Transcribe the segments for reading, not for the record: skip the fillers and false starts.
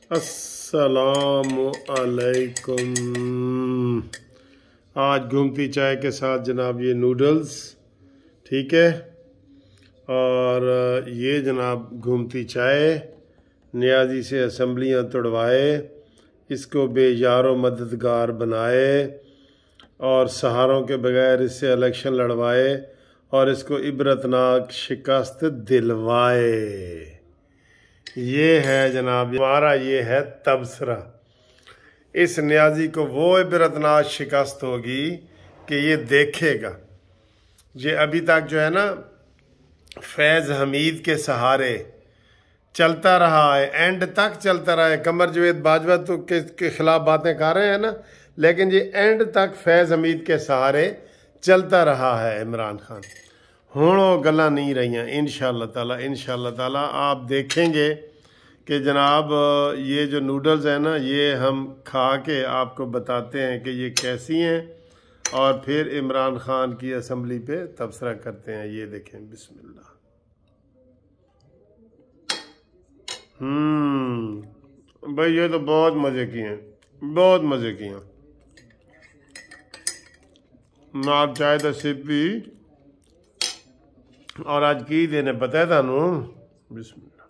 अस्सलामु अलैकुम। आज घूमती चाय के साथ जनाब ये नूडल्स, ठीक है। और ये जनाब घूमती चाय नियाजी से असम्बलियाँ तोड़वाए, इसको बेयारो मददगार बनाए और सहारों के बगैर इससे इलेक्शन लड़वाए और इसको इबरतनाक शिकस्त दिलवाए। ये है जनाब हमारा, ये है तबसरा। इस नियाजी को वो इबरतनाक शिकस्त होगी कि ये देखेगा। ये अभी तक जो है ना फैज़ हमीद के सहारे चलता रहा है, एंड तक चलता रहा है। कमर जवेद बाजवा तो के खिलाफ बातें कर रहे हैं ना, लेकिन ये एंड तक फैज़ हमीद के सहारे चलता रहा है इमरान खान। हुण वो गल्लां नहीं रही। इंशाअल्लाह ताला आप देखेंगे कि जनाब ये जो नूडल्स हैं ना, ये हम खा के आपको बताते हैं कि ये कैसी हैं और फिर इमरान खान की असम्बली पे तबसरा करते हैं। ये देखें, बिस्मिल्लाह। भाई ये तो बहुत मज़े की हैं, बहुत मज़े की हैं। ना आप चाहे तो सिप भी और आज की देने पता है थानू। बिस्मिल्लाह।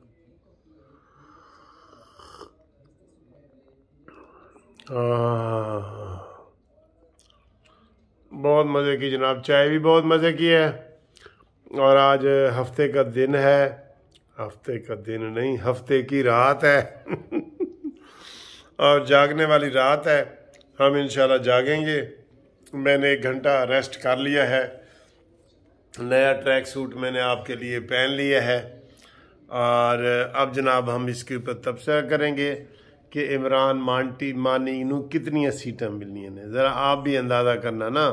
बहुत मज़े की जनाब, चाय भी बहुत मज़े की है। और आज हफ्ते का दिन है, हफ्ते का दिन नहीं, हफ्ते की रात है और जागने वाली रात है। हम इंशाल्लाह जागेंगे। मैंने 1 घंटा रेस्ट कर लिया है। नया ट्रैक सूट मैंने आपके लिए पहन लिया है और अब जनाब हम इसके ऊपर तबसरा करेंगे कि इमरान मानी नू कितनी सीटें मिलनी ने। ज़रा आप भी अंदाज़ा करना ना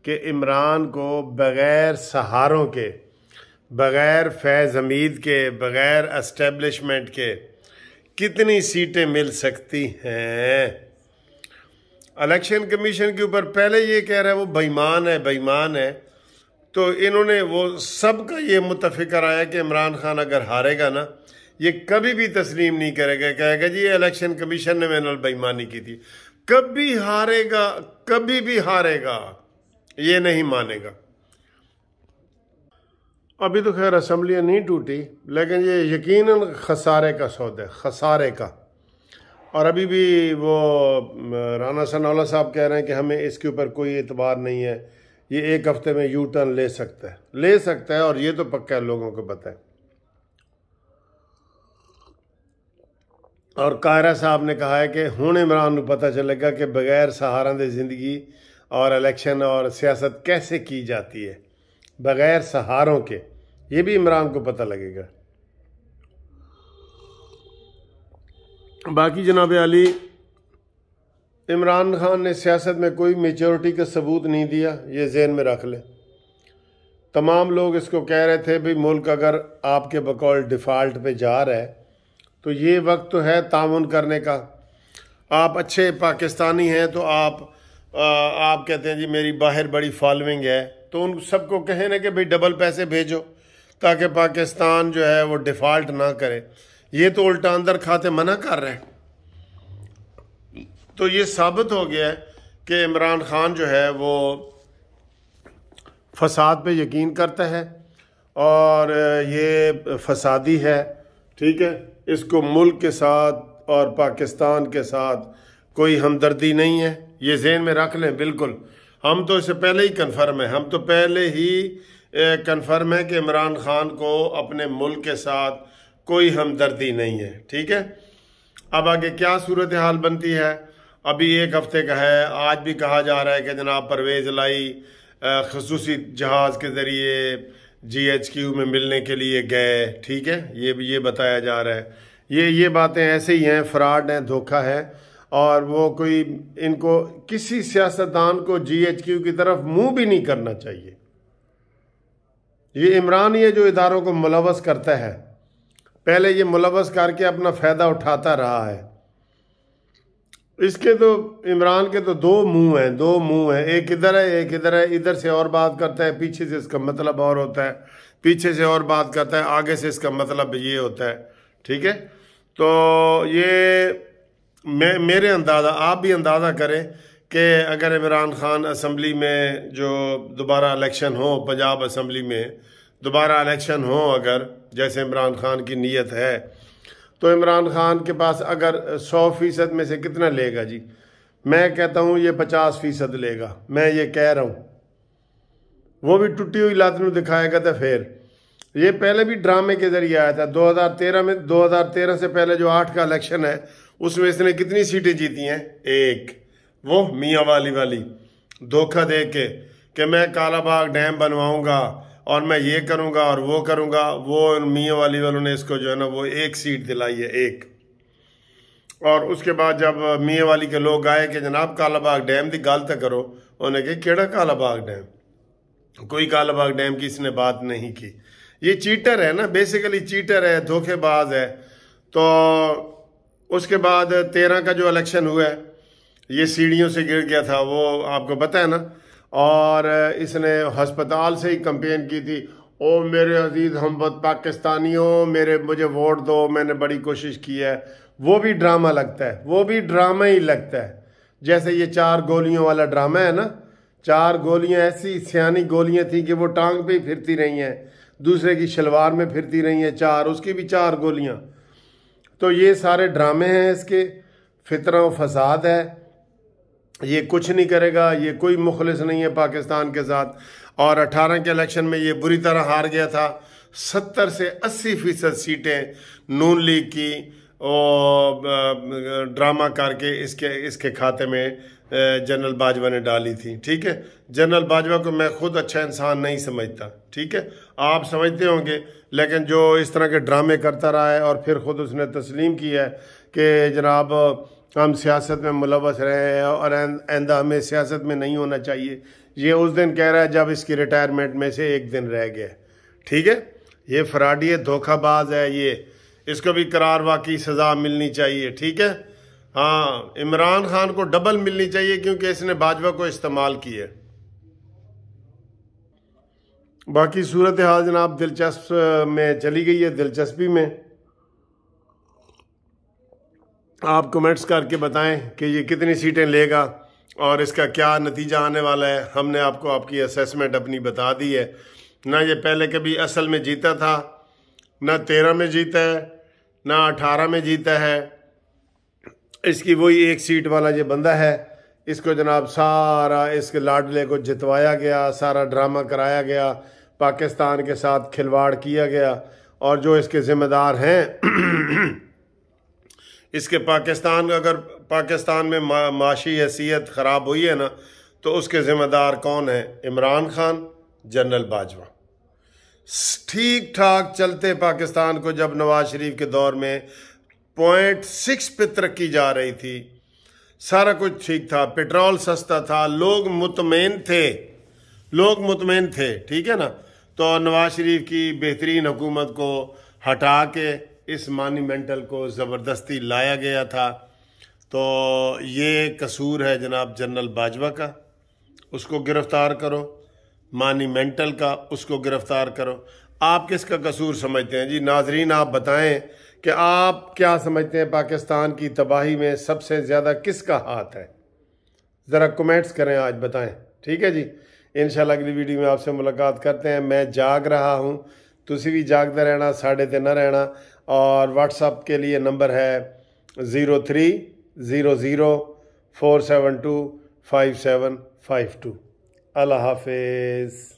कि इमरान को बग़ैर सहारों के, बग़ैर फैज़ हमीद के, बग़ैर एस्टेब्लिशमेंट के कितनी सीटें मिल सकती हैं। इलेक्शन कमीशन के ऊपर पहले ये कह रहा है वो बेईमान है, बेईमान है। तो इन्होंने वो सबका ये मुत्तफ़िक़ कराया कि इमरान खान अगर हारेगा ना, ये कभी भी तस्लीम नहीं करेगा, कहेगा जी ये इलेक्शन कमीशन ने मेरे नाल बेईमानी की थी। कभी हारेगा, कभी भी हारेगा, ये नहीं मानेगा। अभी तो खैर असम्बलियाँ नहीं टूटी, लेकिन ये यकीनन खसारे का सौदा है, खसारे का। और अभी भी वो राना सनाउल्लाह साहब कह रहे हैं कि हमें इसके ऊपर कोई एतबार नहीं है, ये 1 हफ्ते में यू टर्न ले सकता है, ले सकता है। और ये तो पक्का है, लोगों को पता है। और कायरा साहब ने कहा है कि हुण इमरान को पता चलेगा कि बगैर सहारा दे जिंदगी और इलेक्शन और सियासत कैसे की जाती है, बगैर सहारों के। ये भी इमरान को पता लगेगा। बाकी जनाब अली, इमरान खान ने सियासत में कोई मेच्योरिटी का सबूत नहीं दिया, ये ज़हन में रख ले। तमाम लोग इसको कह रहे थे भाई मुल्क अगर आपके बकौल डिफ़ाल्ट पे जा रहा है तो ये वक्त तो है ताउन करने का। आप अच्छे पाकिस्तानी हैं तो आप कहते हैं जी मेरी बाहर बड़ी फॉलोइंग है, तो उन सबको कहें ना कि भाई डबल पैसे भेजो ताकि पाकिस्तान जो है वो डिफ़ाल्ट ना करे। ये तो उल्टा अंदर खाते मना कर रहे हैं। तो ये साबित हो गया है कि इमरान खान जो है वो फसाद पे यकीन करता है और ये फसादी है, ठीक है। इसको मुल्क के साथ और पाकिस्तान के साथ कोई हमदर्दी नहीं है, ये ज़हन में रख लें। बिल्कुल, हम तो इससे पहले ही कन्फर्म है, हम तो पहले ही कन्फर्म है कि इमरान खान को अपने मुल्क के साथ कोई हमदर्दी नहीं है, ठीक है। अब आगे क्या सूरत हाल बनती है, अभी 1 हफ्ते का है। आज भी कहा जा रहा है कि जनाब परवेज़ लाई खसूसी जहाज़ के ज़रिए GHQ में मिलने के लिए गए, ठीक है। ये बताया जा रहा है। ये बातें ऐसे ही हैं, फ्रॉड हैं, धोखा है। और वो कोई, इनको किसी सियासतदान को GHQ की तरफ मुंह भी नहीं करना चाहिए। ये इमरान ही है जो इदारों को मुलव्वस करता है। पहले ये मुलव्वस करके अपना फ़ायदा उठाता रहा है। इसके तो इमरान के तो 2 मुंह हैं, 2 मुंह हैं, एक इधर है एक इधर है। इधर से और बात करता है, पीछे से इसका मतलब और होता है, पीछे से और बात करता है, आगे से इसका मतलब ये होता है, ठीक है। तो ये मेरे अंदाज़ा, आप भी अंदाज़ा करें कि अगर इमरान खान असम्बली में जो दोबारा इलेक्शन हो, पंजाब असम्बली में दोबारा इलेक्शन हो, अगर जैसे इमरान खान की नीयत है, तो इमरान खान के पास अगर 100% में से कितना लेगा जी? मैं कहता हूँ ये 50% लेगा, मैं ये कह रहा हूँ। वो भी टूटी हुई लात नूं दिखाएगा। तो फिर ये पहले भी ड्रामे के जरिए आया था 2013 में। 2013 से पहले जो 8 का इलेक्शन है उसमें इसने कितनी सीटें जीती हैं? 1। वो मियाँ वाली धोखा दे के कि मैं कालाबाग डैम बनवाऊंगा और मैं ये करूंगा और वो करूंगा, वो मियाँ वालों ने इसको जो है ना वो 1 सीट दिलाई है, 1। और उसके बाद जब मियाँ वाली के लोग आए कि जनाब कालाबाग डैम की गल तो करो, उन्होंने कहा केड़ा कालाबाग डैम? कोई कालाबाग डैम की इसने बात नहीं की। ये चीटर है ना, बेसिकली चीटर है, धोखेबाज है। तो उसके बाद 13 का जो इलेक्शन हुआ है, ये सीढ़ियों से गिर गया था, वो आपको पता है ना। और इसने हस्पताल से ही कंपेन की थी, ओ मेरे अजीज हमवत पाकिस्तानियों, मुझे वोट दो, मैंने बड़ी कोशिश की है। वो भी ड्रामा लगता है, वो भी ड्रामा ही लगता है। जैसे ये 4 गोलियों वाला ड्रामा है ना, 4 गोलियां ऐसी सियानी गोलियां थी कि वो टांग पे ही फिरती रही हैं, दूसरे की शलवार में फिरती रही हैं 4, उसकी भी 4 गोलियां। तो ये सारे ड्रामे हैं इसके, फितना व फसाद है। ये कुछ नहीं करेगा, ये कोई मुखलिस नहीं है पाकिस्तान के साथ। और 18 के इलेक्शन में ये बुरी तरह हार गया था। 70 से 80% सीटें नून लीग की और ड्रामा करके इसके खाते में जनरल बाजवा ने डाली थी। ठीक है, जनरल बाजवा को मैं खुद अच्छा इंसान नहीं समझता, ठीक है, आप समझते होंगे, लेकिन जो इस तरह के ड्रामे करता रहा है और फिर खुद उसने तस्लीम किया है कि जनाब हम सियासत में मुलव्वस रहे हैं और आइंदा हमें सियासत में नहीं होना चाहिए। ये उस दिन कह रहा है जब इसकी रिटायरमेंट में से 1 दिन रह गया। ठीक है, ये फराडी है, धोखाबाज है, ये इसको भी करार वाकई सज़ा मिलनी चाहिए। ठीक है, हाँ, इमरान खान को डबल मिलनी चाहिए क्योंकि इसने बाजवा को इस्तेमाल किया। बाकी सूरत हाल जनाब दिलचस्प में चली गई है, दिलचस्पी में। आप कमेंट्स करके बताएं कि ये कितनी सीटें लेगा और इसका क्या नतीजा आने वाला है। हमने आपको आपकी असेसमेंट अपनी बता दी है। ना ये पहले कभी असल में जीता था, ना 13 में जीता है, ना 18 में जीता है। इसकी वही 1 सीट वाला ये बंदा है, इसको जनाब सारा इसके लाडले को जितवाया गया, सारा ड्रामा कराया गया, पाकिस्तान के साथ खिलवाड़ किया गया। और जो इसके ज़िम्मेदार हैं इसके अगर पाकिस्तान में माशी हैसियत ख़राब हुई है ना, तो उसके ज़िम्मेदार कौन है? इमरान खान, जनरल बाजवा। ठीक ठाक चलते पाकिस्तान को जब नवाज शरीफ के दौर में 0.6 पे तरक्की जा रही थी, सारा कुछ ठीक था, पेट्रोल सस्ता था, लोग मुतमईन थे, ठीक है ना। तो नवाज शरीफ की बेहतरीन हुकूमत को हटा के इस मॉन्यूमेंटल को ज़बरदस्ती लाया गया था। तो ये कसूर है जनाब जनरल बाजवा का, उसको गिरफ़्तार करो। मॉन्यूमेंटल का, उसको गिरफ़्तार करो। आप किसका कसूर समझते हैं जी? नाजरीन आप बताएं कि आप क्या समझते हैं पाकिस्तान की तबाही में सबसे ज़्यादा किसका हाथ है? ज़रा कमेंट्स करें, आज बताएं। ठीक है जी, इंशाल्लाह अगली वीडियो में आपसे मुलाकात करते हैं। मैं जाग रहा हूँ, तुसी भी जागते रहना, साढ़े ते न रहना। और व्हाट्सअप के लिए नंबर है 030047257552। अल्लाह हाफिज़।